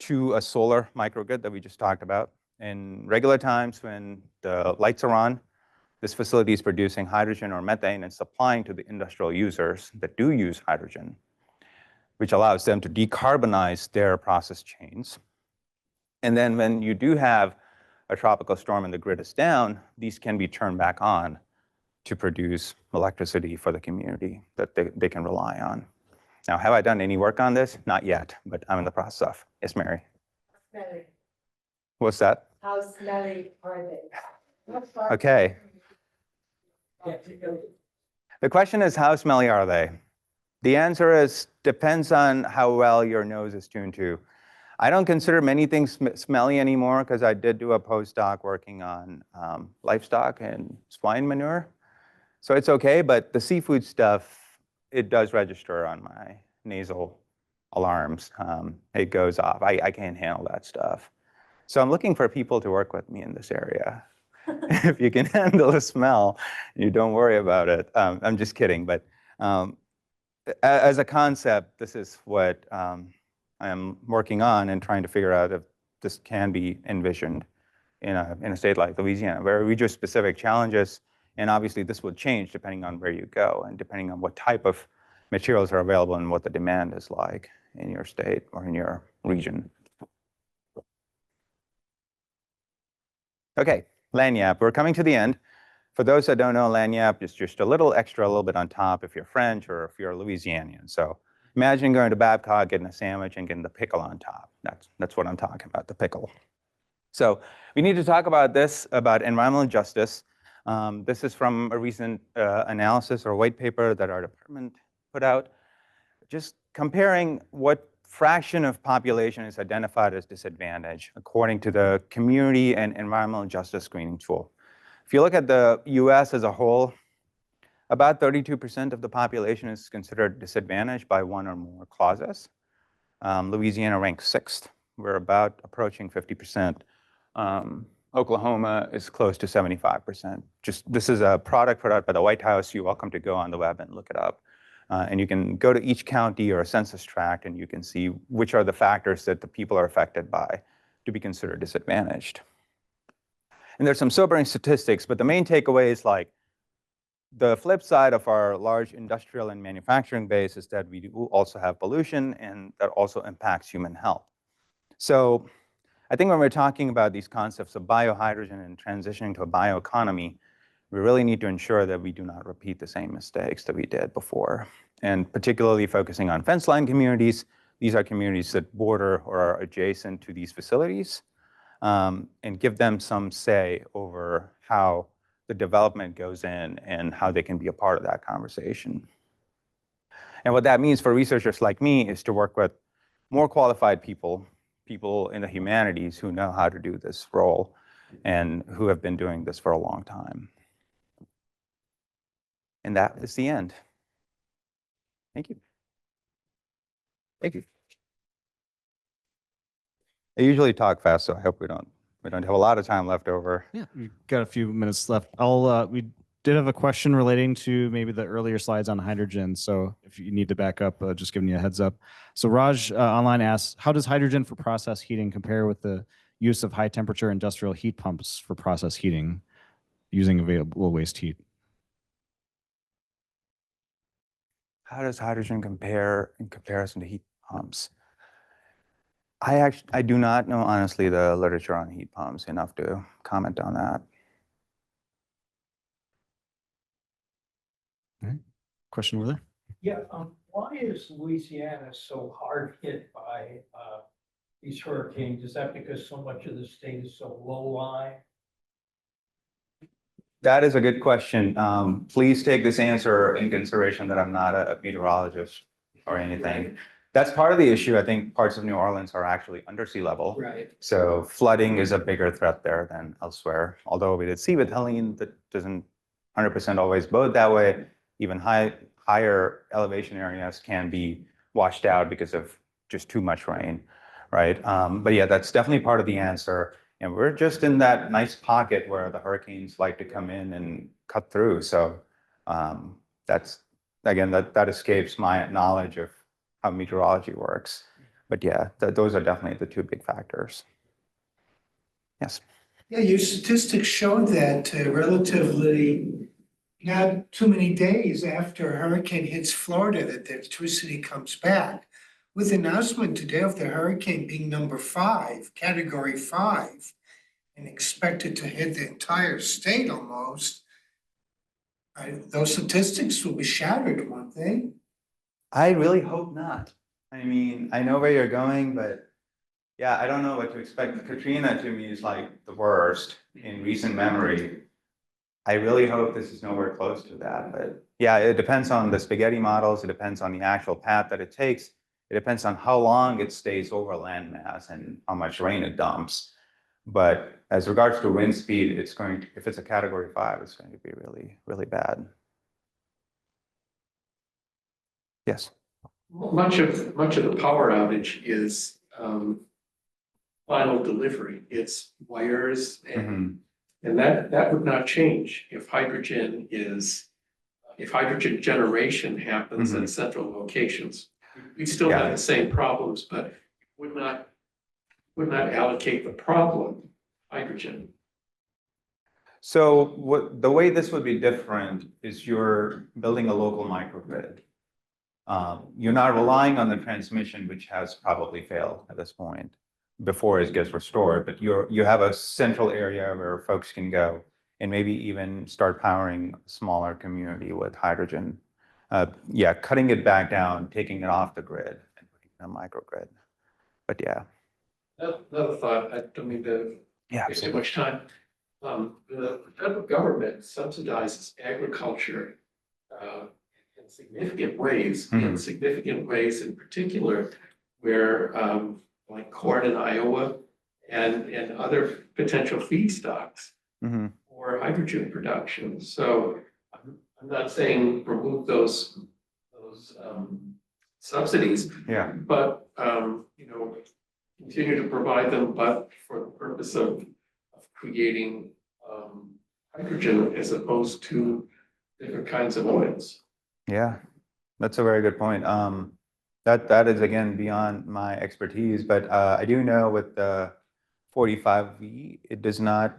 Speaker 2: to a solar microgrid that we just talked about. In regular times when the lights are on, this facility is producing hydrogen or methane and supplying to the industrial users that do use hydrogen, which allows them to decarbonize their process chains. And then when you do have a tropical storm and the grid is down, these can be turned back on to produce electricity for the community that they can rely on. Now, have I done any work on this? Not yet, but I'm in the process of. Yes, Mary?
Speaker 8: Smelly.
Speaker 2: What's that?
Speaker 8: How smelly are they?
Speaker 2: Okay. The question is, how smelly are they? The answer is, depends on how well your nose is tuned to. I don't consider many things smelly anymore because I did do a postdoc working on livestock and swine manure. So it's okay, but the seafood stuff, it does register on my nasal alarms. It goes off. I can't handle that stuff. So I'm looking for people to work with me in this area. If you can handle the smell, you don't worry about it. I'm just kidding, but as a concept, this is what I'm working on and trying to figure out if this can be envisioned in a state like Louisiana, where region-specific challenges, and obviously this will change depending on where you go and depending on what type of materials are available and what the demand is like in your state or in your region. Okay, lagniappe, we're coming to the end. For those that don't know, lagniappe is just a little extra, a little bit on top if you're French or if you're Louisianian. So imagine going to Babcock, getting a sandwich and getting the pickle on top. That's what I'm talking about, the pickle. So we need to talk about this, about environmental justice. This is from a recent analysis or white paper that our department put out, just comparing what fraction of population is identified as disadvantaged according to the Community and Environmental Justice Screening Tool. If you look at the US as a whole, about 32% of the population is considered disadvantaged by one or more clauses. Louisiana ranks 6th. We're about approaching 50%. Oklahoma is close to 75%. This is a product put out by the White House. You're welcome to go on the web and look it up. And you can go to each county or a census tract and you can see which are the factors that the people are affected by to be considered disadvantaged. And there's some sobering statistics, but the main takeaway is like the flip side of our large industrial and manufacturing base is that we do also have pollution and that also impacts human health. So I think when we're talking about these concepts of biohydrogen and transitioning to a bioeconomy, we really need to ensure that we do not repeat the same mistakes that we did before. And particularly focusing on fence line communities, these are communities that border or are adjacent to these facilities, and give them some say over how the development goes in and how they can be a part of that conversation. And what that means for researchers like me is to work with more qualified people in the humanities who know how to do this role and who have been doing this for a long time. And that is the end. Thank you. Thank you. I usually talk fast, so I hope we don't have a lot of time left over.
Speaker 5: Yeah, we've got a few minutes left. We did have a question relating to maybe the earlier slides on hydrogen. So if you need to back up, just giving you a heads up. So Raj online asks, how does hydrogen for process heating compare with the use of high temperature industrial heat pumps for process heating using available waste heat?
Speaker 2: How does hydrogen compare in comparison to heat pumps? I do not know, honestly, the literature on heat pumps enough to comment on that.
Speaker 5: Question over there?
Speaker 3: Yeah, why is Louisiana so hard hit by these hurricanes? Is that because so much of the state is so low lying?
Speaker 2: That is a good question. Please take this answer in consideration that I'm not a meteorologist or anything. That's part of the issue. I think parts of New Orleans are actually under sea level.
Speaker 3: Right.
Speaker 2: So flooding is a bigger threat there than elsewhere. Although we did see with Helene, that doesn't 100% always bode that way. Even higher elevation areas can be washed out because of just too much rain, right? But yeah, that's definitely part of the answer. And we're just in that nice pocket where the hurricanes like to come in and cut through. So that's, again, that escapes my knowledge of how meteorology works. But yeah, those are definitely the two big factors. Yes.
Speaker 8: Yeah, your statistics show that relatively not too many days after a hurricane hits Florida that the electricity comes back. With the announcement today of the hurricane being number 5, category 5, and expected to hit the entire state almost, those statistics will be shattered, won't they?
Speaker 2: I really hope not. I mean, I know where you're going, but yeah, I don't know what to expect. Katrina to me is like the worst in recent memory. I really hope this is nowhere close to that, but yeah, it depends on the spaghetti models. It depends on the actual path that it takes. It depends on how long it stays over landmass and how much rain it dumps. But as regards to wind speed, it's going, if it's a category 5, it's going to be really, really bad. Yes.
Speaker 7: Much of the power outage is final delivery. It's wires
Speaker 2: Mhm.
Speaker 7: and that would not change if hydrogen generation happens at central locations. We still have the same problems, but it would not allocate the problem, hydrogen.
Speaker 2: So the way this would be different is you're building a local microgrid. You're not relying on the transmission, which has probably failed at this point before it gets restored, but you have a central area where folks can go and maybe even start powering a smaller community with hydrogen. Yeah, cutting it back down, taking it off the grid and putting it in a microgrid. But yeah.
Speaker 7: Another thought, I don't mean to
Speaker 2: Yeah,
Speaker 7: waste too much time. The federal government subsidizes agriculture in significant ways, in particular, where like corn in Iowa and other potential feedstocks for hydrogen production. So I'm not saying remove those subsidies,
Speaker 2: Yeah.
Speaker 7: but you know, continue to provide them, but for the purpose of creating hydrogen as opposed to different kinds of oils.
Speaker 2: Yeah, that's a very good point. That is again beyond my expertise, but I do know with the 45V, it does not,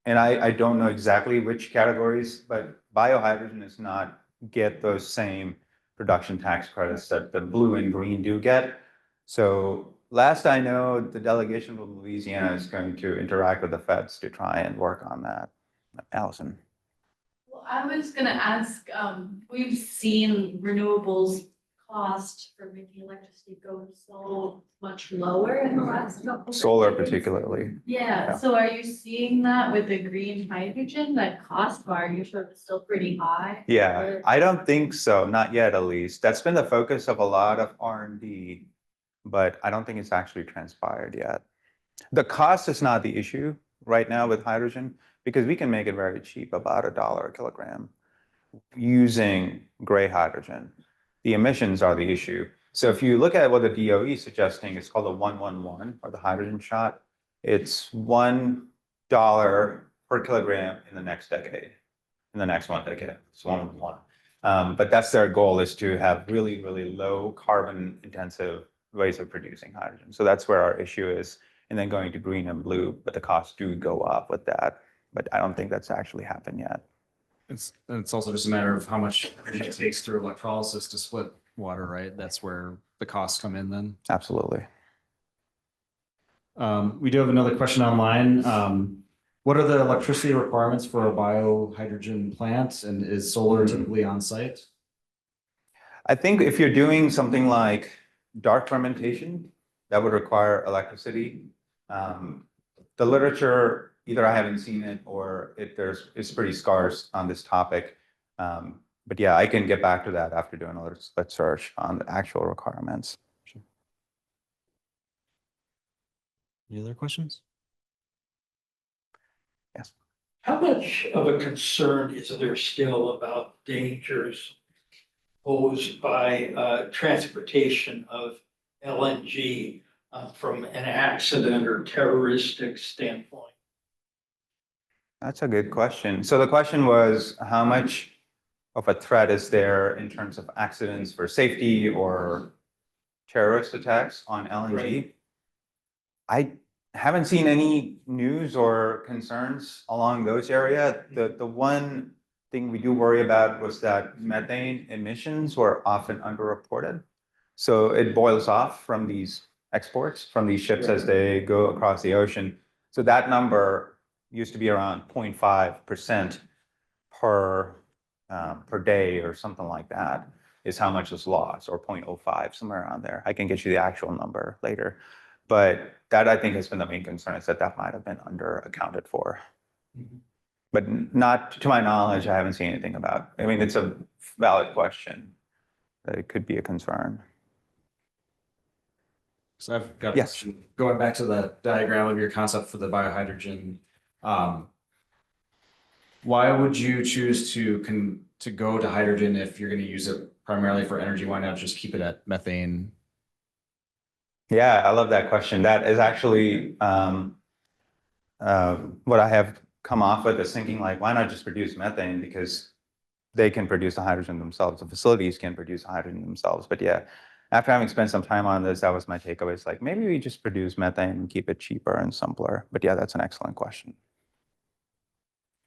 Speaker 2: and I don't know exactly which categories, but biohydrogen does not get those same production tax credits that the blue and green do get. So last I know, the delegation from Louisiana is going to interact with the feds to try and work on that. Allison.
Speaker 9: Well, I was gonna ask, we've seen renewables cost for making electricity go so much lower in the last couple.
Speaker 2: Solar
Speaker 9: decades.
Speaker 2: particularly.
Speaker 9: Yeah, so are you seeing that with the green hydrogen, that cost bar, you sure is still pretty high?
Speaker 2: Yeah,
Speaker 9: Or-
Speaker 2: I don't think so, not yet at least. That's been the focus of a lot of R&D, but I don't think it's actually transpired yet. The cost is not the issue right now with hydrogen because we can make it very cheap, about $1 a kilogram, using gray hydrogen. The emissions are the issue. So if you look at what the DOE is suggesting, it's called the 111 or the hydrogen shot. It's $1 per kilogram in the next decade. In the next 1 decade, it's 111. But that's their goal, is to have really, really low carbon intensive ways of producing hydrogen. So that's where our issue is. And then going to green and blue, but the costs do go up with that. But I don't think that's actually happened yet.
Speaker 5: It's also just a matter of how much energy it takes through electrolysis to split water, right? That's where the costs come in then.
Speaker 2: Absolutely.
Speaker 5: We do have another question online. What are the electricity requirements for a biohydrogen plant, and is solar typically on site?
Speaker 2: I think if you're doing something like dark fermentation, that would require electricity. The literature, either I haven't seen it or it's pretty scarce on this topic. But yeah, I can get back to that after doing a little search on the actual requirements.
Speaker 5: Any other questions?
Speaker 2: Yes.
Speaker 3: How much of a concern is there still about dangers posed by transportation of LNG from an accident or terroristic standpoint?
Speaker 2: That's a good question. So the question was, how much of a threat is there in terms of accidents for safety or terrorist attacks on LNG?
Speaker 3: Right.
Speaker 2: I haven't seen any news or concerns along those areas. The one thing we do worry about was that methane emissions were often underreported. So it boils off from these exports, from these ships as they go across the ocean. So that number used to be around 0.5% per day or something like that is how much is lost, or 0.05, somewhere around there. I can get you the actual number later. But that, I think, has been the main concern, is that that might have been under accounted for. But not to my knowledge, I haven't seen anything about. I mean, it's a valid question. That it could be a concern.
Speaker 5: So I've got a
Speaker 2: Yes.
Speaker 5: question. Going back to the diagram of your concept for the biohydrogen, why would you choose to go to hydrogen if you're going to use it primarily for energy? Why not just keep it at methane?
Speaker 2: Yeah, I love that question. That is actually what I have come off with is thinking like, why not just produce methane? Because they can produce the hydrogen themselves. The facilities can produce hydrogen themselves. But yeah, after having spent some time on this, that was my takeaway. It's like, maybe we just produce methane and keep it cheaper and simpler. But yeah, that's an excellent question.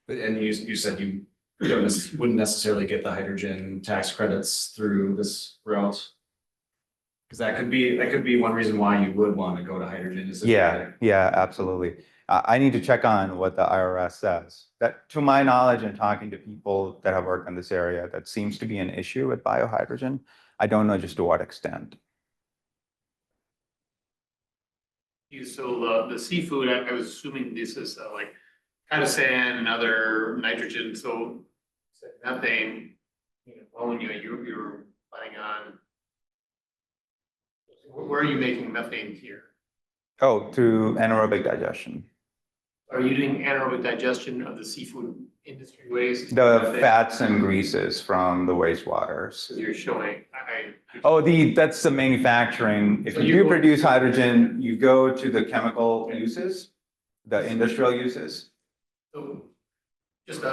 Speaker 5: And you said you wouldn't necessarily get the hydrogen tax credits through this route. Because that could be one reason why you would want to go to hydrogen is if
Speaker 2: Yeah, absolutely. I need to check on what the IRS says. That, to my knowledge and talking to people that have worked in this area, that seems to be an issue with biohydrogen. I don't know just to what extent.
Speaker 7: So the seafood, I was assuming this is like kind of sand and other nitrogen, so methane, ammonia, you're planning on. Where are you making methane here?
Speaker 2: Oh, through anaerobic digestion.
Speaker 7: Are you doing anaerobic digestion of the seafood industry waste?
Speaker 2: The fats and greases from the wastewaters.
Speaker 7: So you're showing,
Speaker 2: Oh, that's the manufacturing. If
Speaker 7: So
Speaker 2: you
Speaker 7: you
Speaker 2: do
Speaker 7: go-
Speaker 2: produce hydrogen, you go to the chemical uses, the industrial uses.
Speaker 7: So just it's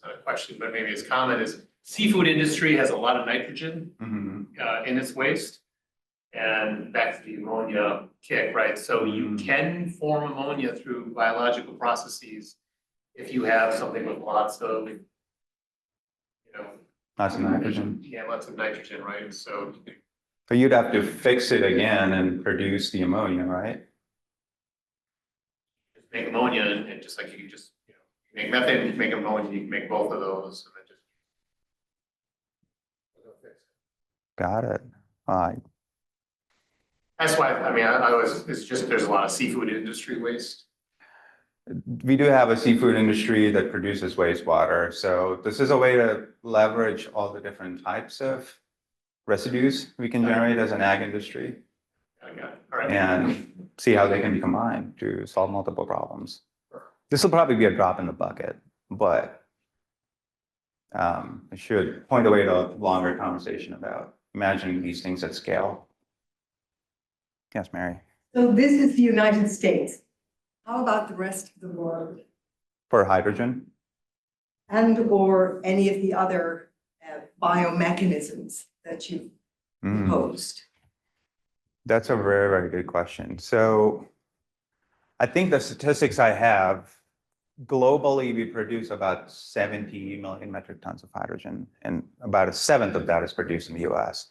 Speaker 7: not a question, but maybe it's common, is seafood industry has a lot of nitrogen
Speaker 2: Mhm.
Speaker 7: in its waste. And back to the ammonia kick, right? So you can form ammonia through biological processes if you have something with lots of,
Speaker 2: Lots of nitrogen.
Speaker 7: yeah, lots of nitrogen, right? So
Speaker 2: But you'd have to fix it again and produce the ammonia, right?
Speaker 7: just make ammonia and just like you can just, make methane, you can make ammonia, you can make both of those and then just.
Speaker 2: Got it. All right.
Speaker 7: That's why, I mean, I was, it's just, there's a lot of seafood industry waste.
Speaker 2: We do have a seafood industry that produces wastewater. So this is a way to leverage all the different types of residues we can generate as an ag industry
Speaker 7: I got it. All right.
Speaker 2: and see how they can be combined to solve multiple problems. This will probably be a drop in the bucket, but it should point the way to a longer conversation about imagining these things at scale. Yes, Mary.
Speaker 10: So this is the United States. How about the rest of the world
Speaker 2: For hydrogen?
Speaker 10: and or any of the other biomechanisms that you've proposed?
Speaker 2: That's a very, very good question. So I think the statistics I have, globally, we produce about 70 million metric tons of hydrogen, and about a seventh of that is produced in the US.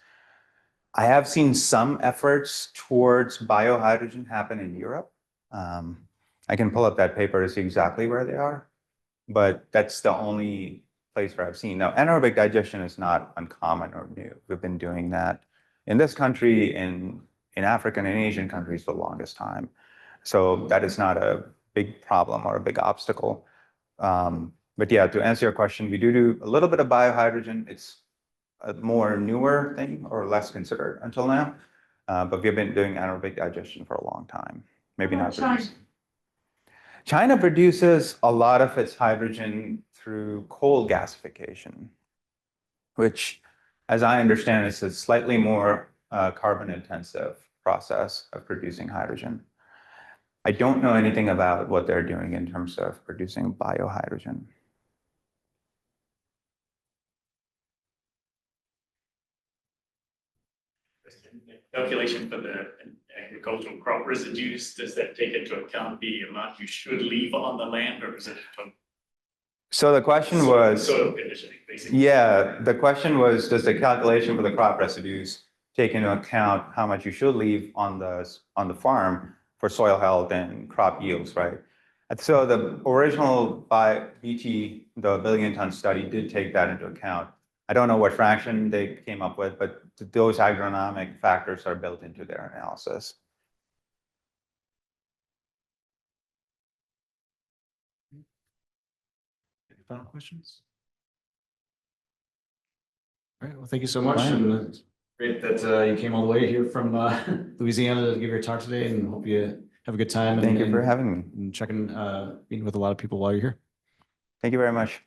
Speaker 2: I have seen some efforts towards biohydrogen happen in Europe. I can pull up that paper to see exactly where they are, but that's the only place where I've seen. Now, anaerobic digestion is not uncommon or new. We've been doing that in this country, in African and Asian countries for the longest time. So that is not a big problem or a big obstacle. But yeah, to answer your question, we do a little bit of biohydrogen. It's a more newer thing or less considered until now. But we've been doing anaerobic digestion for a long time. Maybe not. China produces a lot of its hydrogen through coal gasification, which, as I understand, is a slightly more carbon intensive process of producing hydrogen. I don't know anything about what they're doing in terms of producing biohydrogen.
Speaker 11: Calculation for the agricultural crop residues, does that take into account the amount you should leave on the land, or is it from
Speaker 2: So the question was,
Speaker 11: soil conditioning, basically?
Speaker 2: yeah, the question was, does the calculation for the crop residues take into account how much you should leave on the farm for soil health and crop yields, right? And so the original by BT, the billion-ton study, did take that into account. I don't know what fraction they came up with, but those agronomic factors are built into their analysis.
Speaker 5: final questions? All right, well, thank you so much. And it's great that you came all the way here from Louisiana to give your talk today, and hope you have a good time.
Speaker 2: Thank you for having me.
Speaker 5: And checking, meeting with a lot of people while you're here.
Speaker 2: Thank you very much.